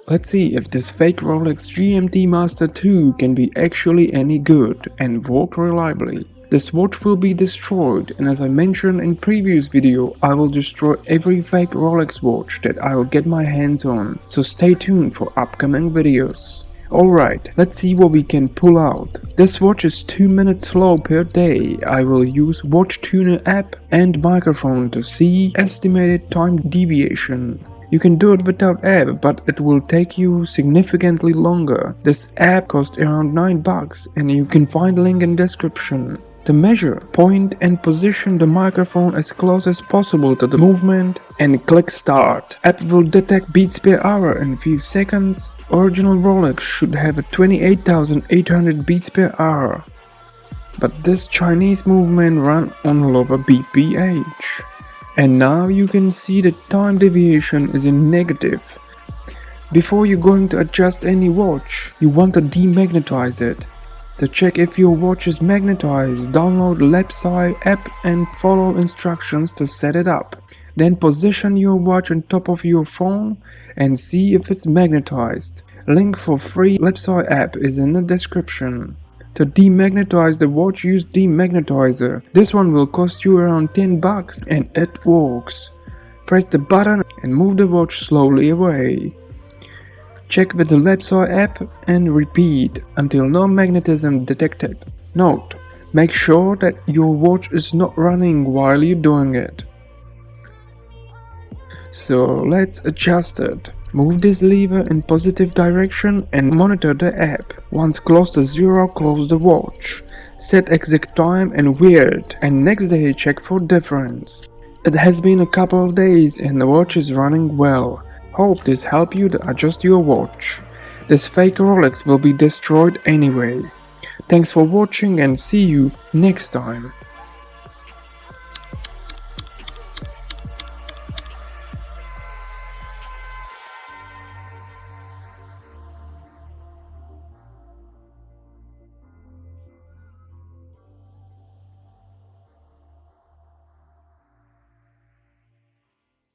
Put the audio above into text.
Let's see if this fake Rolex GMT-Master 2 can be actually any good and work reliably. This watch will be destroyed, and as I mentioned in previous video, I will destroy every fake Rolex watch that I will get my hands on, so stay tuned for upcoming videos. Alright, let's see what we can pull out. This watch is 2 minutes slow per day. I will use Watch Tuner app and microphone to see estimated time deviation. You can do it without app, but it will take you significantly longer. This app costs around $9 and you can find link in description. To measure, point and position the microphone as close as possible to the movement and click start. App will detect beats per hour in few seconds. Original Rolex should have a 28,800 beats per hour, but this Chinese movement run on lower BPH. And now you can see the time deviation is in negative. Before you're going to adjust any watch, you want to demagnetize it. To check if your watch is magnetized, download Lepsi app and follow instructions to set it up. Then position your watch on top of your phone and see if it's magnetized. Link for free Lepsi app is in the description. To demagnetize the watch, use Demagnetizer. This one will cost you around $10 and it works. Press the button and move the watch slowly away. Check with the Lepsi app and repeat until no magnetism detected. Note: make sure that your watch is not running while you're doing it. So let's adjust it. Move this lever in positive direction and monitor the app. Once close to 0, close the watch. Set exact time and wear it, and next day check for difference. It has been a couple of days and the watch is running well. Hope this helped you to adjust your watch. This fake Rolex will be destroyed anyway. Thanks for watching and see you next time.